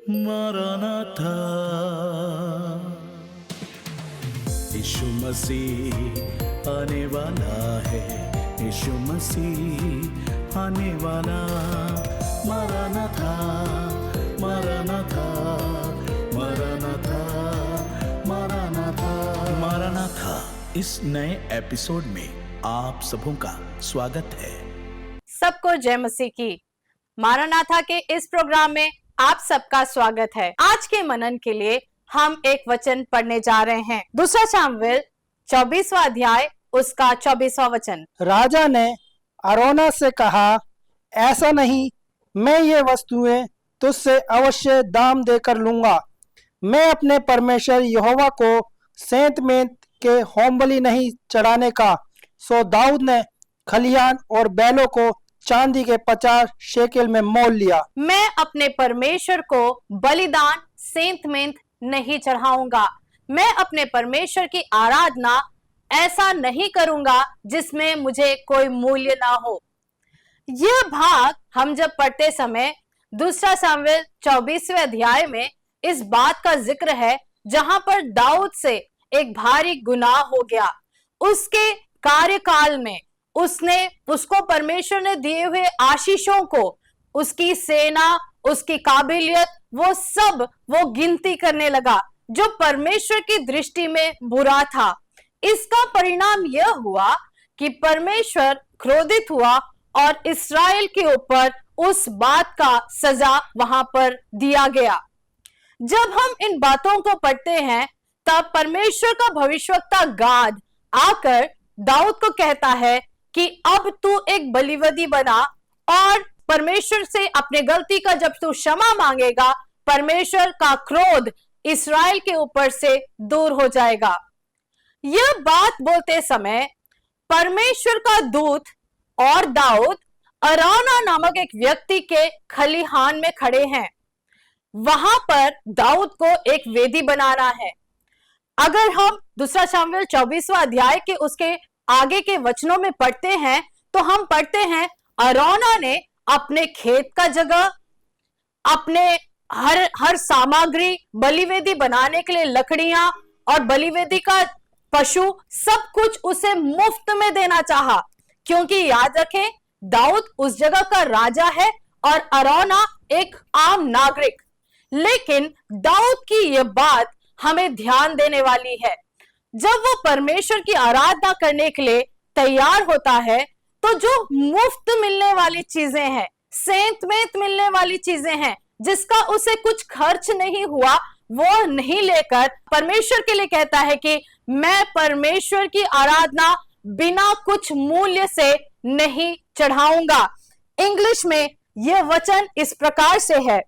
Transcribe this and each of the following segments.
मरनाथा यीशु मसीह आने वाला है, यीशु मसीह आने वाला। मरनाथा मरनाथा मरनाथा मरनाथा मरनाथा। इस नए एपिसोड में आप सबों का स्वागत है। सबको जय मसीह की। मारानाथा के इस प्रोग्राम में आप सबका स्वागत है। आज के मनन के लिए हम एक वचन पढ़ने जा रहे हैं। दूसरा शामुएल 24वां अध्याय उसका 24वां वचन। राजा ने अरोना से कहा, ऐसा नहीं, मैं ये वस्तुएं तुझसे अवश्य दाम देकर लूंगा। मैं अपने परमेश्वर यहोवा को सेंत मेंत के होमबलि नहीं चढ़ाने का। सो दाऊद ने खलिहान और बैलों को चांदी के 50 शेकेल में मोल लिया। मैं अपने परमेश्वर को बलिदान सेंत मेंत नहीं चढ़ाऊंगा। मैं अपने परमेश्वर की आराधना ऐसा नहीं करूंगा जिसमें मुझे कोई मूल्य ना हो। यह भाग हम जब पढ़ते समय दूसरा शामुएल 24वें अध्याय में इस बात का जिक्र है जहां पर दाऊद से एक भारी गुनाह हो गया। उसके कार्यकाल में उसको परमेश्वर ने दिए हुए आशीषों को, उसकी सेना, उसकी काबिलियत, वो गिनती करने लगा जो परमेश्वर की दृष्टि में बुरा था। इसका परिणाम यह हुआ कि परमेश्वर क्रोधित हुआ और इस्राएल के ऊपर उस बात का सजा वहां पर दिया गया। जब हम इन बातों को पढ़ते हैं तब परमेश्वर का भविष्यवक्ता गाद आकर दाऊद को कहता है कि अब तू एक बलिवेदी बना और परमेश्वर से अपने गलती का जब तू क्षमा मांगेगा, परमेश्वर का क्रोध इस्राएल के ऊपर से दूर हो जाएगा। यह बात बोलते समय परमेश्वर का दूत और दाऊद अराना नामक एक व्यक्ति के खलिहान में खड़े हैं। वहां पर दाऊद को एक वेदी बनाना है। अगर हम दूसरा शामुएल 24वां अध्याय के उसके आगे के वचनों में पढ़ते हैं तो हम पढ़ते हैं अरौना ने अपने खेत का जगह, अपने हर सामग्री, बलिवेदी बनाने के लिए लकड़ियां और बलिवेदी का पशु, सब कुछ उसे मुफ्त में देना चाहा। क्योंकि याद रखें, दाऊद उस जगह का राजा है और अरौना एक आम नागरिक। लेकिन दाऊद की यह बात हमें ध्यान देने वाली है। जब वो परमेश्वर की आराधना करने के लिए तैयार होता है तो जो मुफ्त मिलने वाली चीजें हैं, सेंत मेंत मिलने वाली चीजें हैं, जिसका उसे कुछ खर्च नहीं हुआ, वो नहीं लेकर परमेश्वर के लिए कहता है कि मैं परमेश्वर की आराधना बिना कुछ मूल्य से नहीं चढ़ाऊंगा। इंग्लिश में यह वचन इस प्रकार से है,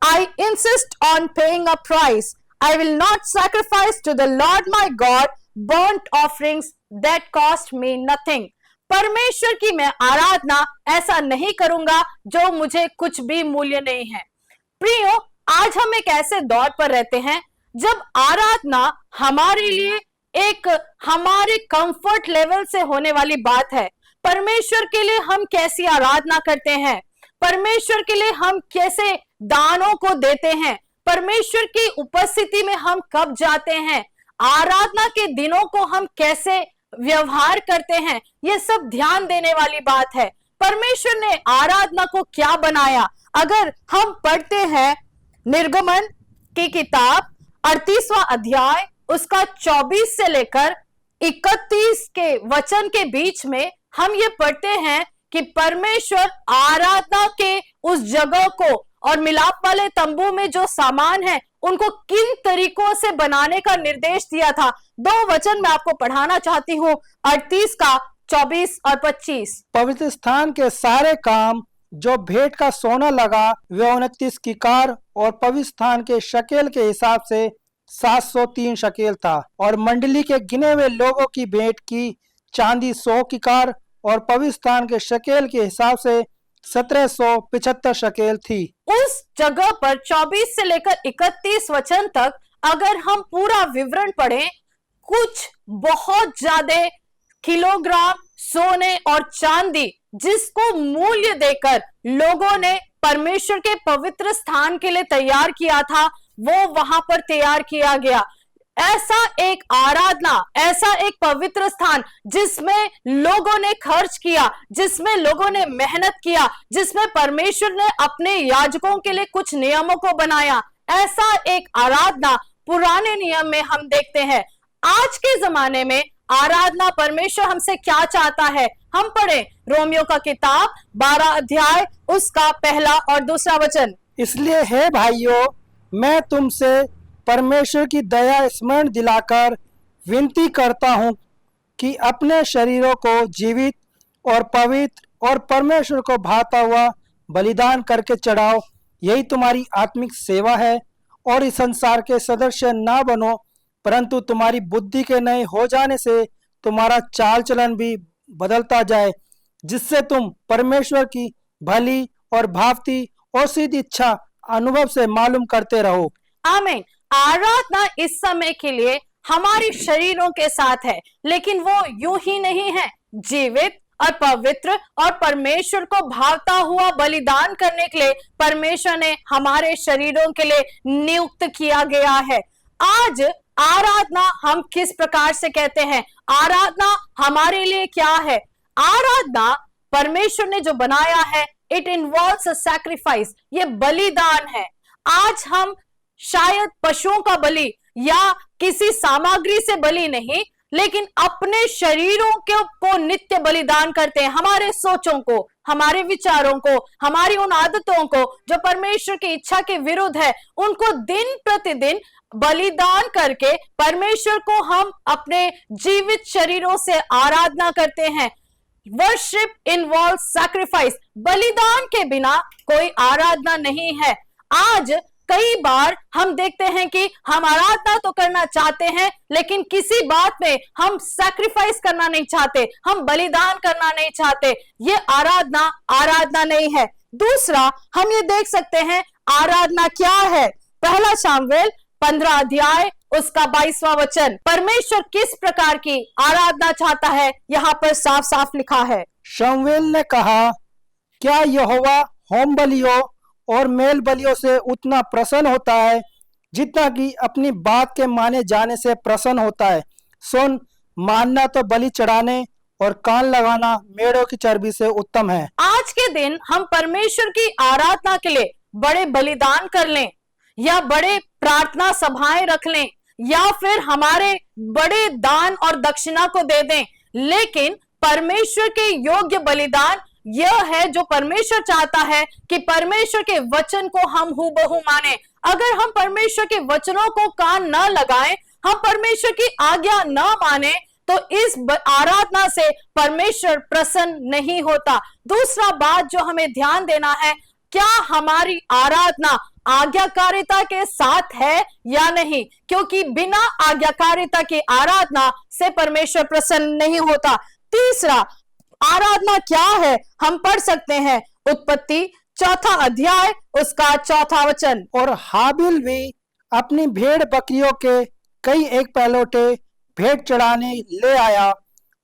I insist on paying a price. I will not sacrifice to the Lord my God burnt offerings that cost me nothing. परमेश्वर की मैं आराधना ऐसा नहीं करूंगा जो मुझे कुछ भी मूल्य नहीं है। प्रियो, आज हम एक ऐसे दौर पर रहते हैं जब आराधना हमारे लिए एक हमारे कंफर्ट लेवल से होने वाली बात है। परमेश्वर के लिए हम कैसी आराधना करते हैं, परमेश्वर के लिए हम कैसे दानों को देते हैं, परमेश्वर की उपस्थिति में हम कब जाते हैं, आराधना के दिनों को हम कैसे व्यवहार करते हैं, ये सब ध्यान देने वाली बात है। परमेश्वर ने आराधना को क्या बनाया? अगर हम पढ़ते हैं निर्गमन की किताब 38वां अध्याय उसका 24 से लेकर 31 के वचन के बीच में हम ये पढ़ते हैं कि परमेश्वर आराधना के उस जगह को और मिलाप वाले तंबू में जो सामान है उनको किन तरीकों से बनाने का निर्देश दिया था। 2 वचन मैं आपको पढ़ाना चाहती हूँ, 38 का 24 और 25। पवित्र स्थान के सारे काम जो भेंट का सोना लगा वे 29 किकार और पवित्र स्थान के शकेल के हिसाब से 703 शकेल था। और मंडली के गिने हुए लोगों की भेंट की चांदी 100 किकार और पवित्र स्थान के शकेल के हिसाब से 1775 शकेल थी। उस जगह पर 24 से लेकर 31 वचन तक अगर हम पूरा विवरण पढ़ें, कुछ बहुत ज्यादा किलोग्राम सोने और चांदी जिसको मूल्य देकर लोगों ने परमेश्वर के पवित्र स्थान के लिए तैयार किया था, वो वहां पर तैयार किया गया। ऐसा एक आराधना, ऐसा एक पवित्र स्थान जिसमें लोगों ने खर्च किया, जिसमें लोगों ने मेहनत किया, जिसमें परमेश्वर ने अपने याजकों के लिए कुछ नियमों को बनाया, ऐसा एक आराधना पुराने नियम में हम देखते हैं। आज के जमाने में आराधना परमेश्वर हमसे क्या चाहता है, हम पढ़े रोमियो का किताब 12 अध्याय उसका 1 और 2 वचन। इसलिए हे भाइयों, मैं तुमसे परमेश्वर की दया स्मरण दिलाकर विनती करता हूँ कि अपने शरीरों को जीवित और पवित्र और परमेश्वर को भाता हुआ बलिदान करके चढ़ाओ, यही तुम्हारी आत्मिक सेवा है। और इस संसार के सदस्य ना बनो, परंतु तुम्हारी बुद्धि के नए हो जाने से तुम्हारा चाल चलन भी बदलता जाए, जिससे तुम परमेश्वर की भली और भावती और सिद्ध इच्छा अनुभव से मालूम करते रहो। आमीन। आराधना इस समय के लिए हमारे शरीरों के साथ है, लेकिन वो यूं ही नहीं है। जीवित और पवित्र और परमेश्वर को भावता हुआ बलिदान करने के लिए परमेश्वर ने हमारे शरीरों के लिए नियुक्त किया गया है। आज आराधना हम किस प्रकार से कहते हैं, आराधना हमारे लिए क्या है? आराधना परमेश्वर ने जो बनाया है, इट इन्वॉल्व्स अ सैक्रिफाइस, ये बलिदान है। आज हम शायद पशुओं का बलि या किसी सामग्री से बलि नहीं, लेकिन अपने शरीरों को नित्य बलिदान करते हैं। हमारे सोचों को, हमारे विचारों को, हमारी उन आदतों को जो परमेश्वर की इच्छा के विरुद्ध है, उनको दिन प्रतिदिन बलिदान करके परमेश्वर को हम अपने जीवित शरीरों से आराधना करते हैं। वर्शिप इन्वॉल्व सैक्रिफाइस, बलिदान के बिना कोई आराधना नहीं है। आज कई बार हम देखते हैं कि हम आराधना तो करना चाहते हैं, लेकिन किसी बात में हम सैक्रिफाइस करना नहीं चाहते, हम बलिदान करना नहीं चाहते। ये आराधना नहीं है। दूसरा, हम ये देख सकते हैं आराधना क्या है। 1 शामुएल 15 अध्याय उसका 22वां वचन, परमेश्वर किस प्रकार की आराधना चाहता है, यहाँ पर साफ साफ लिखा है। शमूएल ने कहा, क्या यहोवा होम बलियों और मेल बलियों से उतना प्रसन्न होता है जितना कि अपनी बात के माने जाने से प्रसन्न होता है? सुन, मानना तो बलि चढ़ाने और कान लगाना मेढ़ों की चर्बी से उत्तम है। आज के दिन हम परमेश्वर की आराधना के लिए बड़े बलिदान कर लें, या बड़े प्रार्थना सभाएं रख लें, या फिर हमारे बड़े दान और दक्षिणा को दे दें, लेकिन परमेश्वर के योग्य बलिदान यह है जो परमेश्वर चाहता है कि परमेश्वर के वचन को हम हूबहू माने। अगर हम परमेश्वर के वचनों को कान न लगाएं, हम परमेश्वर की आज्ञा न माने, तो इस आराधना से परमेश्वर प्रसन्न नहीं होता। दूसरा बात जो हमें ध्यान देना है, क्या हमारी आराधना आज्ञाकारिता के साथ है या नहीं, क्योंकि बिना आज्ञाकारिता की आराधना से परमेश्वर प्रसन्न नहीं होता। तीसरा, आराधना क्या है, हम पढ़ सकते हैं उत्पत्ति 4 अध्याय उसका 4 वचन, और हाबिल भी अपनी भेड़ बकरियों के कई एक पहलौठे भेंट चढ़ाने ले आया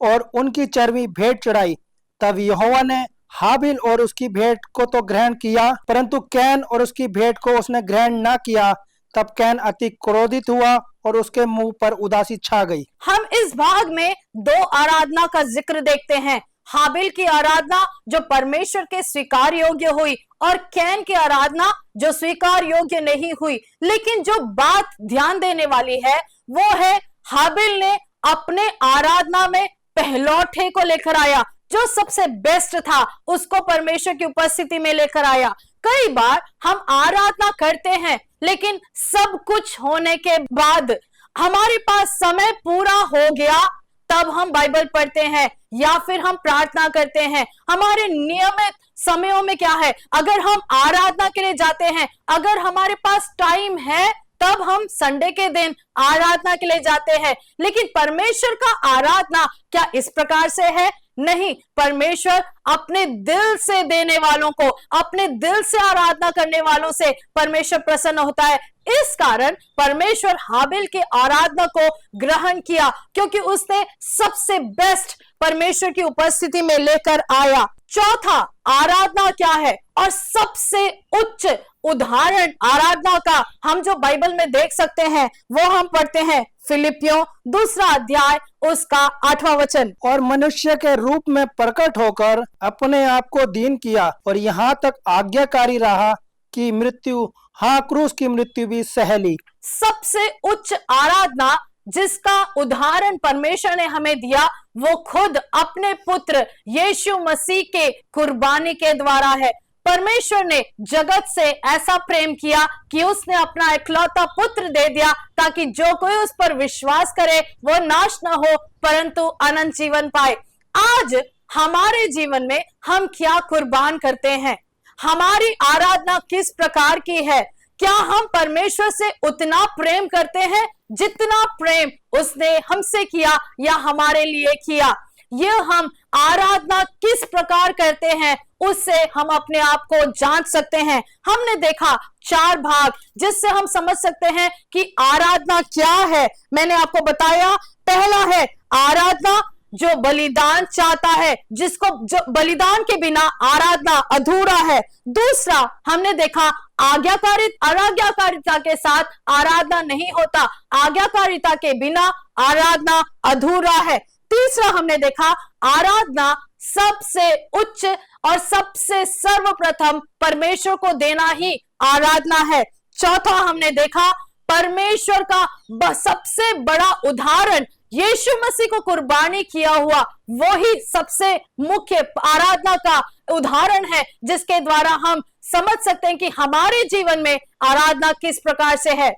और उनकी चर्बी भेंट चढ़ाई। तब यहोवा ने हाबिल और उसकी भेंट को तो ग्रहण किया, परंतु कैन और उसकी भेंट को उसने ग्रहण न किया। तब कैन अति क्रोधित हुआ और उसके मुंह पर उदासी छा गई। हम इस भाग में 2 आराधना का जिक्र देखते हैं। हाबिल की आराधना जो परमेश्वर के स्वीकार योग्य हुई, और कैन की आराधना जो स्वीकार योग्य नहीं हुई। लेकिन जो बात ध्यान देने वाली है वो है, हाबिल ने अपने आराधना में पहलौठे को लेकर आया, जो सबसे बेस्ट था उसको परमेश्वर की उपस्थिति में लेकर आया। कई बार हम आराधना करते हैं, लेकिन सब कुछ होने के बाद, हमारे पास समय पूरा हो गया, तब हम बाइबल पढ़ते हैं या फिर हम प्रार्थना करते हैं। हमारे नियमित समयों में क्या है, अगर हम आराधना के लिए जाते हैं, अगर हमारे पास टाइम है, तब हम संडे के दिन आराधना के लिए जाते हैं। लेकिन परमेश्वर का आराधना क्या इस प्रकार से है? नहीं, परमेश्वर अपने दिल से देने वालों को, अपने दिल से आराधना करने वालों से परमेश्वर प्रसन्न होता है। इस कारण परमेश्वर हाबिल की आराधना को ग्रहण किया, क्योंकि उसने सबसे बेस्ट परमेश्वर की उपस्थिति में लेकर आया। चौथा, आराधना क्या है और सबसे उच्च उदाहरण आराधना का हम जो बाइबल में देख सकते हैं वो हम पढ़ते हैं फिलिपियों 2 अध्याय उसका 8वां वचन। और मनुष्य के रूप में प्रकट होकर अपने आप को दीन किया और यहाँ तक आज्ञाकारी रहा कि मृत्यु, हाँ क्रूस की मृत्यु भी सह ली। सबसे उच्च आराधना जिसका उदाहरण परमेश्वर ने हमें दिया वो खुद अपने पुत्र यीशु मसीह के कुर्बानी के द्वारा है। परमेश्वर ने जगत से ऐसा प्रेम किया कि उसने अपना इकलौता पुत्र दे दिया ताकि जो कोई उस पर विश्वास करे वो नाश न हो परंतु अनंत जीवन पाए। आज हमारे जीवन में हम क्या कुर्बान करते हैं? हमारी आराधना किस प्रकार की है? क्या हम परमेश्वर से उतना प्रेम करते हैं जितना प्रेम उसने हमसे किया या हमारे लिए किया? ये हम आराधना किस प्रकार करते हैं उससे हम अपने आप को जांच सकते हैं। हमने देखा 4 भाग जिससे हम समझ सकते हैं कि आराधना क्या है। मैंने आपको बताया, पहला है आराधना जो बलिदान चाहता है, जो बलिदान के बिना आराधना अधूरा है। दूसरा हमने देखा आज्ञाकारिता के साथ आराधना नहीं होता, आज्ञाकारिता के बिना आराधना अधूरा है। तीसरा हमने देखा आराधना सबसे उच्च और सबसे सर्वप्रथम परमेश्वर को देना ही आराधना है। चौथा हमने देखा परमेश्वर का सबसे बड़ा उदाहरण यीशु मसीह को कुर्बानी किया हुआ वो ही सबसे मुख्य आराधना का उदाहरण है जिसके द्वारा हम समझ सकते हैं कि हमारे जीवन में आराधना किस प्रकार से है।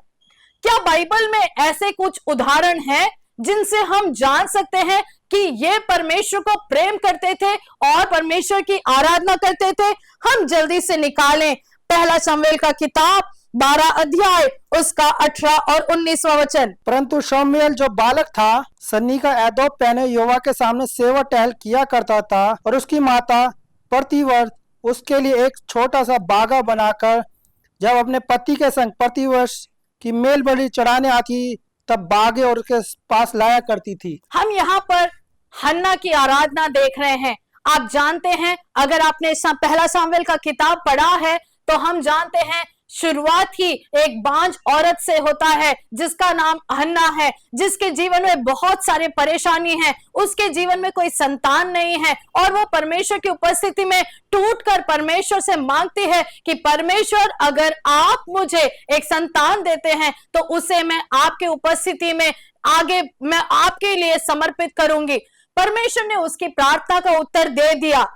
क्या बाइबल में ऐसे कुछ उदाहरण हैं जिनसे हम जान सकते हैं कि ये परमेश्वर को प्रेम करते थे और परमेश्वर की आराधना करते थे? हम जल्दी से निकालें पहला शमूएल का किताब 12 अध्याय उसका 18 और 19वां वचन। परंतु शमूएल जो बालक था सन्नी का एदोब पहने यहोवा के सामने सेवा टहल किया करता था और उसकी माता प्रतिवर्ष उसके लिए एक छोटा सा बागा बनाकर जब अपने पति के संग प्रतिवर्ष की मेल बलि चढ़ाने आती तब बागे और उसके पास लाया करती थी। हम यहाँ पर हन्ना की आराधना देख रहे हैं। आप जानते हैं, अगर आपने पहला शमूएल का किताब पढ़ा है तो हम जानते हैं शुरुआत ही एक बांझ औरत से होता है जिसका नाम हन्ना है, जिसके जीवन में बहुत सारे परेशानी है, उसके जीवन में कोई संतान नहीं है और वो परमेश्वर की उपस्थिति में टूटकर परमेश्वर से मांगती है कि परमेश्वर अगर आप मुझे एक संतान देते हैं तो उसे मैं आपके उपस्थिति में आगे मैं आपके लिए समर्पित करूंगी। परमेश्वर ने उसकी प्रार्थना का उत्तर दे दिया।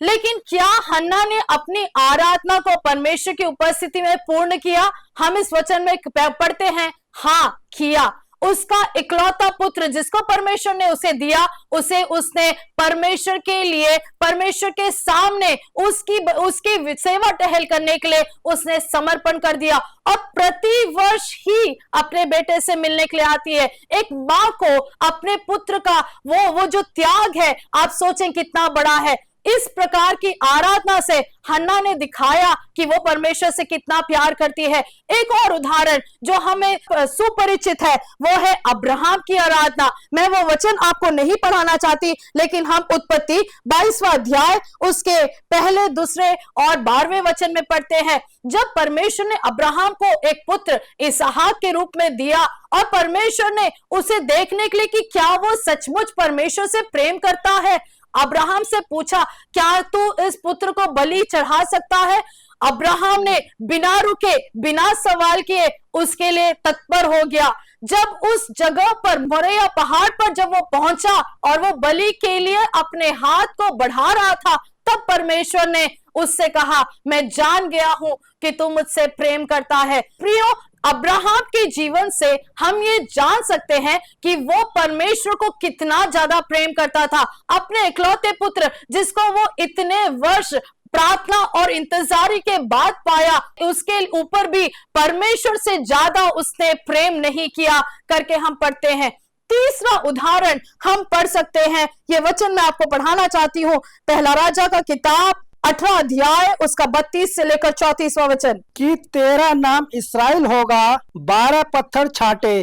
लेकिन क्या हन्ना ने अपनी आराधना को परमेश्वर की उपस्थिति में पूर्ण किया? हम इस वचन में पढ़ते हैं, हाँ किया। उसका इकलौता पुत्र जिसको परमेश्वर ने उसे दिया, उसे उसने परमेश्वर के लिए, परमेश्वर के सामने उसकी सेवा टहल करने के लिए उसने समर्पण कर दिया और प्रति वर्ष ही अपने बेटे से मिलने के लिए आती है। एक माँ को अपने पुत्र का वो जो त्याग है, आप सोचें कितना बड़ा है। इस प्रकार की आराधना से हन्ना ने दिखाया कि वो परमेश्वर से कितना प्यार करती है। एक और उदाहरण जो हमें सुपरिचित है वो है अब्राहम की आराधना। मैं वो वचन आपको नहीं पढ़ाना चाहती, लेकिन हम उत्पत्ति 22वां अध्याय उसके पहले, दूसरे और 12वें वचन में पढ़ते हैं। जब परमेश्वर ने अब्राहम को एक पुत्र इसहाक के रूप में दिया और परमेश्वर ने उसे देखने के लिए कि क्या वो सचमुच परमेश्वर से प्रेम करता है, अब्राहम से पूछा, क्या तू इस पुत्र को बलि चढ़ा सकता है? अब्राहम ने बिना रुके, बिना सवाल किए उसके लिए तत्पर हो गया। जब उस जगह पर मोरिया पहाड़ पर जब वो पहुंचा और वो बलि के लिए अपने हाथ को बढ़ा रहा था, तब परमेश्वर ने उससे कहा, मैं जान गया हूं कि तू मुझसे प्रेम करता है। प्रियो, अब्राहम के जीवन से हम ये जान सकते हैं कि वो परमेश्वर को कितना ज्यादा प्रेम करता था। अपने इकलौते पुत्र जिसको वो इतने वर्ष प्रार्थना और इंतजारी के बाद पाया, उसके ऊपर भी परमेश्वर से ज्यादा उसने प्रेम नहीं किया करके हम पढ़ते हैं। तीसरा उदाहरण हम पढ़ सकते हैं, ये वचन मैं आपको पढ़ाना चाहती हूँ, पहला राजा का किताब 18 अध्याय उसका 32 से लेकर 34वां वचन। कि तेरा नाम इस्राएल होगा। 12 पत्थर छाटे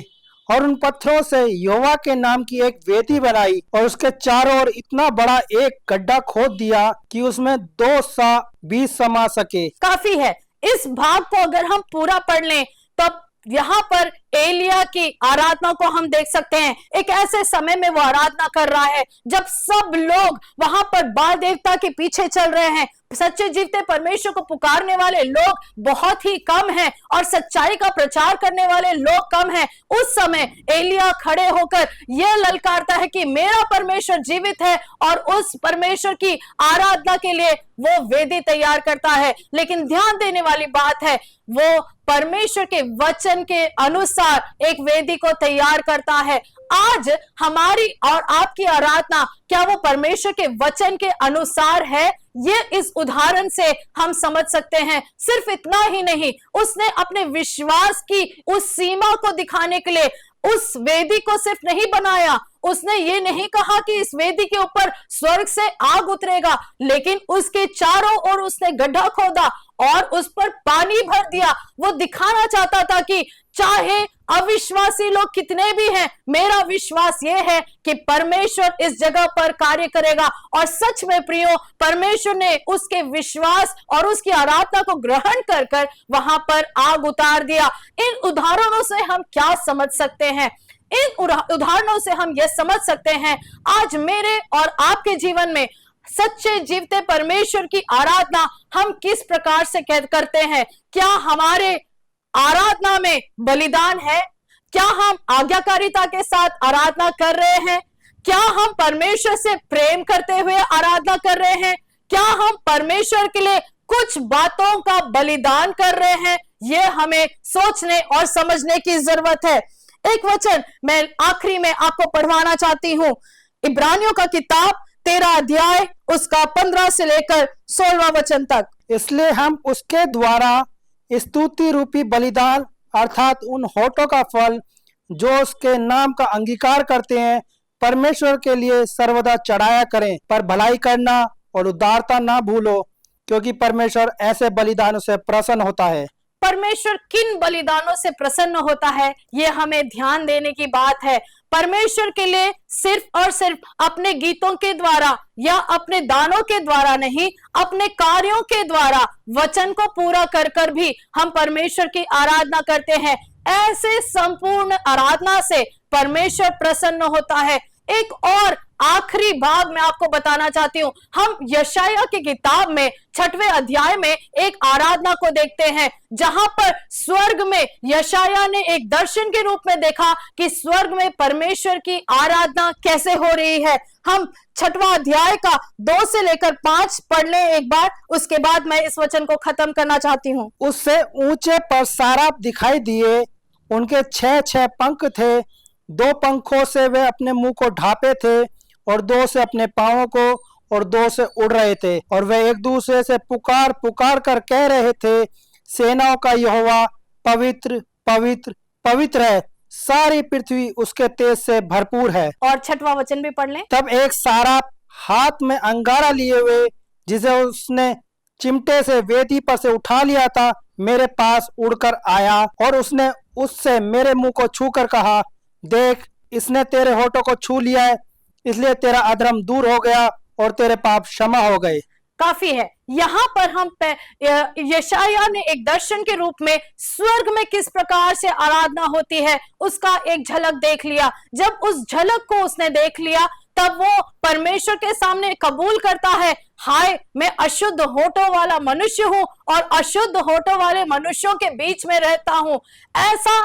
और उन पत्थरों से यहोवा के नाम की एक वेदी बनाई और उसके चारों ओर इतना बड़ा एक गड्ढा खोद दिया कि उसमें 2 सा बीज समा सके। काफी है। इस भाग को अगर हम पूरा पढ़ लें तब यहाँ पर एलिया की आराधना को हम देख सकते हैं। एक ऐसे समय में वो आराधना कर रहा है जब सब लोग वहां पर बाल देवता के पीछे चल रहे हैं। सच्चे जीवते परमेश्वर को पुकारने वाले लोग बहुत ही कम हैं और सच्चाई का प्रचार करने वाले लोग कम हैं। उस समय एलिया खड़े होकर यह ललकारता है कि मेरा परमेश्वर जीवित है और उस परमेश्वर की आराधना के लिए वो वेदी तैयार करता है। लेकिन ध्यान देने वाली बात है, वो परमेश्वर के वचन के अनुसार एक वेदी को तैयार करता है। आज हमारी और आपकी आराधना क्या वो परमेश्वर के वचन के अनुसार है? ये इस उदाहरण से हम समझ सकते हैं। सिर्फ इतना ही नहीं, उसने अपने विश्वास की उस सीमा को दिखाने के लिए उस वेदी को सिर्फ नहीं बनाया। उसने ये नहीं कहा कि इस वेदी के ऊपर स्वर्ग से आग उतरेगा, लेकिन उसके चारों ओर उसने गड्ढा खोदा और उस पर पानी भर दिया। वो दिखाना चाहता था कि चाहे अविश्वासी लोग कितने भी हैं, मेरा विश्वास ये है कि परमेश्वर इस जगह पर कार्य करेगा। और सच में प्रियो, परमेश्वर ने उसके विश्वास और उसकी आराधना को ग्रहण कर कर वहां पर आग उतार दिया। इन उदाहरणों से हम क्या समझ सकते हैं? इन उदाहरणों से हम यह समझ सकते हैं, आज मेरे और आपके जीवन में सच्चे जीवते परमेश्वर की आराधना हम किस प्रकार से करते हैं। क्या हमारे आराधना में बलिदान है? क्या हम आज्ञाकारिता के साथ आराधना कर रहे हैं? क्या हम परमेश्वर से प्रेम करते हुए आराधना कर रहे हैं? क्या हम परमेश्वर के लिए कुछ बातों का बलिदान कर रहे हैं? यह हमें सोचने और समझने की जरूरत है। एक वचन मैं आखिरी में आपको पढ़वाना चाहती हूं, इब्रानियों का किताब 13 अध्याय उसका 15 से लेकर 16वां वचन तक। इसलिए हम उसके द्वारा स्तुति रूपी बलिदान अर्थात उन होठों का फल जो उसके नाम का अंगीकार करते हैं परमेश्वर के लिए सर्वदा चढ़ाया करें। पर भलाई करना और उदारता ना भूलो, क्योंकि परमेश्वर ऐसे बलिदानों से प्रसन्न होता है। परमेश्वर किन बलिदानों से प्रसन्न होता है, यह हमें ध्यान देने की बात है। परमेश्वर के लिए सिर्फ और सिर्फ अपने गीतों के द्वारा या अपने दानों के द्वारा नहीं, अपने कार्यों के द्वारा वचन को पूरा कर कर भी हम परमेश्वर की आराधना करते हैं। ऐसे संपूर्ण आराधना से परमेश्वर प्रसन्न होता है। एक और आखिरी भाग में आपको बताना चाहती हूं। हम यशाया की किताब में 6वें अध्याय में एक आराधना को देखते हैं, जहां पर स्वर्ग में यशाया ने एक दर्शन के रूप में देखा कि स्वर्ग में परमेश्वर की आराधना कैसे हो रही है। हम 6वां अध्याय का 2 से लेकर 5 पढ़ लें एक बार, उसके बाद मैं इस वचन को खत्म करना चाहती हूँ। उससे ऊंचे पर साराप दिखाई दिए, उनके 6 पंख थे। 2 पंखों से वे अपने मुंह को ढांपे थे और 2 से अपने पांवों को और 2 से उड़ रहे थे। और वे एक दूसरे से पुकार पुकार कर कह रहे थे, सेनाओं का यहोवा पवित्र पवित्र पवित्र है, सारी पृथ्वी उसके तेज से भरपूर है। और 6वां वचन भी पढ़ लें। तब एक साराप हाथ में अंगारा लिए हुए, जिसे उसने चिमटे से वेदी पर से उठा लिया था, मेरे पास उड़कर आया और उसने उससे मेरे मुंह को छूकर कहा, देख, इसने तेरे होठों को छू लिया है, इसलिए तेरा अधर्म दूर हो गया और तेरे पाप क्षमा हो गए। काफी है। यहाँ पर हम यशाया ने एक दर्शन के रूप में स्वर्ग में किस प्रकार से आराधना होती है उसका एक झलक देख लिया। जब उस झलक को उसने देख लिया तब वो परमेश्वर के सामने कबूल करता है, हाय मैं अशुद्ध होठों वाला मनुष्य हूँ और अशुद्ध होठों वाले मनुष्यों के बीच में रहता हूँ। ऐसा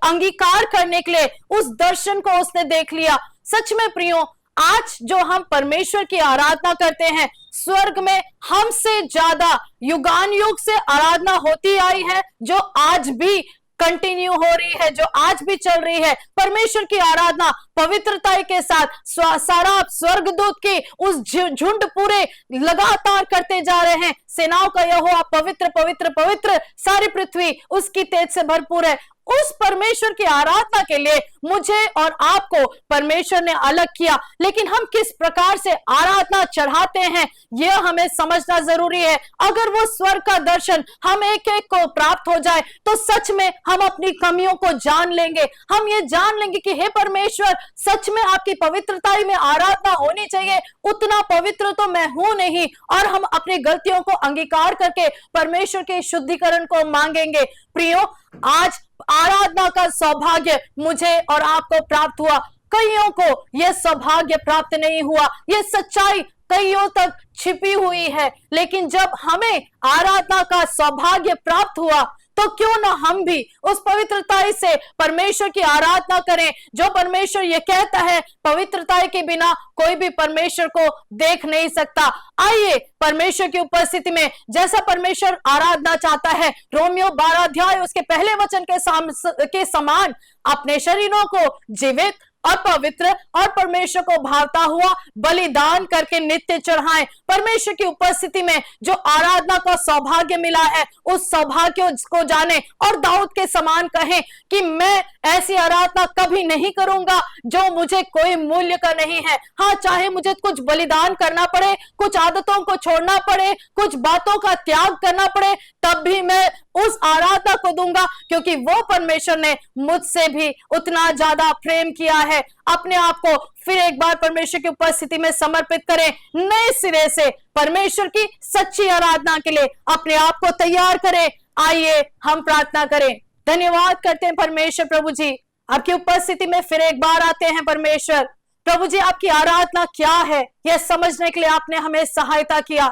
अंगीकार करने के लिए उस दर्शन को उसने देख लिया। सच में प्रियो, आज जो हम परमेश्वर की आराधना करते हैं, स्वर्ग में हमसे ज्यादा युगान युग से आराधना होती आई है, जो आज भी कंटिन्यू हो रही है, जो आज भी चल रही है। परमेश्वर की आराधना पवित्रता के साथ सारा स्वर्गदूत की उस झुंड पूरे लगातार करते जा रहे हैं। सेनाओं का यहोवा पवित्र पवित्र पवित्र, सारी पृथ्वी उसकी तेज से भरपूर है। उस परमेश्वर की आराधना के लिए मुझे और आपको परमेश्वर ने अलग किया, लेकिन हम किस प्रकार से आराधना चढ़ाते हैं यह हमें समझना जरूरी है। अगर वो स्वर्ग का दर्शन हम एक एक को प्राप्त हो जाए तो सच में हम अपनी कमियों को जान लेंगे। हम ये जान लेंगे कि हे परमेश्वर, सच में आपकी पवित्रताई में आराधना होनी चाहिए, उतना पवित्र तो मैं हूं नहीं, और हम अपनी गलतियों को अंगीकार करके परमेश्वर के शुद्धिकरण को मांगेंगे। प्रियो, आज आराधना का सौभाग्य मुझे और आपको प्राप्त हुआ। कईयों को यह सौभाग्य प्राप्त नहीं हुआ, यह सच्चाई कईयों तक छिपी हुई है, लेकिन जब हमें आराधना का सौभाग्य प्राप्त हुआ तो क्यों ना हम भी उस पवित्रताई से परमेश्वर की आराधना करें। जो परमेश्वर ये कहता है, पवित्रताई के बिना कोई भी परमेश्वर को देख नहीं सकता। आइए परमेश्वर की उपस्थिति में जैसा परमेश्वर आराधना चाहता है, रोमियो 12 अध्याय उसके पहले वचन के समान अपने शरीरों को जीवित और पवित्र और परमेश्वर को भावता हुआ बलिदान करके नित्य चढ़ाएं। परमेश्वर की उपस्थिति में जो आराधना का सौभाग्य मिला है, उस सौभाग्य को जाने और दाऊद के समान कहें कि मैं ऐसी आराधना कभी नहीं करूंगा जो मुझे कोई मूल्य का नहीं है। हाँ, चाहे मुझे कुछ बलिदान करना पड़े, कुछ आदतों को छोड़ना पड़े, कुछ बातों का त्याग करना पड़े, तब भी मैं उस आराधना को दूंगा, क्योंकि वो परमेश्वर ने मुझसे भी उतना ज्यादा प्रेम किया है। अपने आप को फिर एक बार परमेश्वर की उपस्थिति में समर्पित करें, नए सिरे से परमेश्वर की सच्ची आराधना के लिए अपने आप को तैयार करें। आइए हम प्रार्थना करें। धन्यवाद करते हैं परमेश्वर प्रभु जी, आपकी उपस्थिति में फिर एक बार आते हैं। परमेश्वर प्रभु जी, आपकी आराधना क्या है यह समझने के लिए आपने हमें सहायता किया।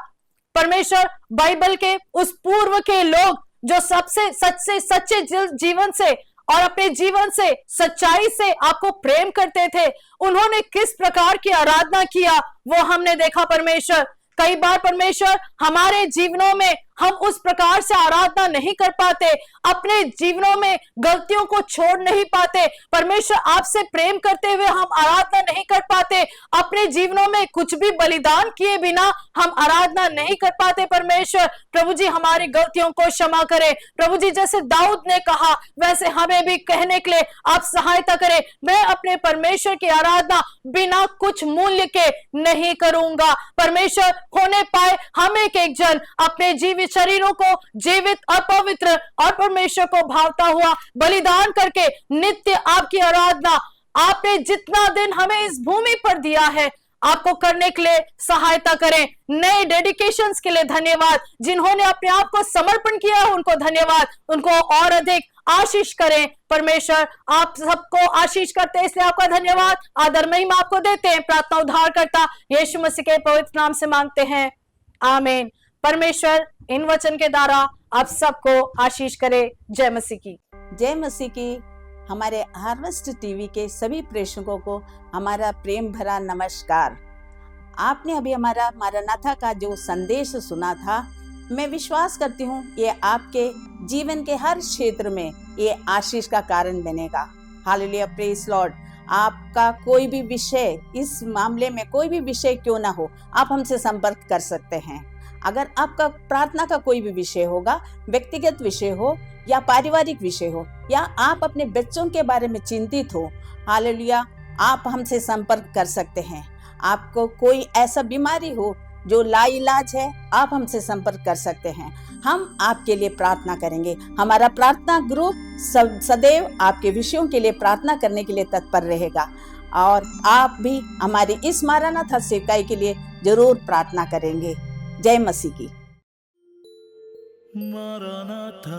परमेश्वर, बाइबल के उस पूर्व के लोग जो सबसे सच्चे जीवन से और अपने जीवन से सच्चाई से आपको प्रेम करते थे, उन्होंने किस प्रकार की आराधना किया वो हमने देखा। परमेश्वर, कई बार परमेश्वर हमारे जीवनों में हम उस प्रकार से आराधना नहीं कर पाते, अपने जीवनों में गलतियों को छोड़ नहीं पाते। परमेश्वर, आपसे प्रेम करते हुए हम आराधना नहीं कर पाते, अपने जीवनों में कुछ भी बलिदान किए बिना हम आराधना नहीं कर पाते। परमेश्वर प्रभु जी, हमारी गलतियों को क्षमा करें। प्रभु जी, जैसे दाऊद ने कहा वैसे हमें भी कहने के लिए आप सहायता करें। मैं अपने परमेश्वर की आराधना बिना कुछ मूल्य के नहीं करूंगा। परमेश्वर, होने पाए हम एक जन अपने जीवित शरीरों को जीवित और पवित्र और परमेश्वर को भावता हुआ बलिदान करके नित्य आपकी आराधना, आपने जितना दिन हमें इस भूमि पर दिया है आपको करने के लिए सहायता करें। नए डेडिकेशंस के लिए धन्यवाद, जिन्होंने अपने आप को समर्पण किया उनको धन्यवाद, उनको और अधिक आशीष करें। परमेश्वर, आप सबको आशीष करते हैं, इसलिए आपका धन्यवाद, आदर महिमा आपको देते हैं। प्रार्थना उद्धार करता यीशु मसीह के पवित्र नाम से मांगते हैं, आमीन। परमेश्वर इन वचन के द्वारा आप सबको आशीष करे। जय मसीह की। जय मसीह की। हमारे हार्वेस्ट टीवी के सभी प्रेक्षकों को हमारा प्रेम भरा नमस्कार। आपने अभी हमारा मारानाथा का जो संदेश सुना था, मैं विश्वास करती हूँ ये आपके जीवन के हर क्षेत्र में ये आशीष का कारण बनेगा। Hallelujah, praise Lord. आपका कोई भी विषय, इस मामले में कोई भी विषय क्यों ना हो, आप हमसे संपर्क कर सकते हैं। अगर आपका प्रार्थना का कोई भी विषय होगा, व्यक्तिगत विषय हो या पारिवारिक विषय हो, या आप अपने बच्चों के बारे में चिंतित हो, हालेलुया, आप हमसे संपर्क कर सकते हैं। आपको कोई ऐसा बीमारी हो जो लाइलाज है, आप हमसे संपर्क कर सकते हैं। हम आपके लिए प्रार्थना करेंगे। हमारा प्रार्थना ग्रुप सदैव आपके विषयों के लिए प्रार्थना करने के लिए तत्पर रहेगा, और आप भी हमारी इस मारानाथा सेवकाई के लिए जरूर प्रार्थना करेंगे। जय मसीह की। मारानाथा।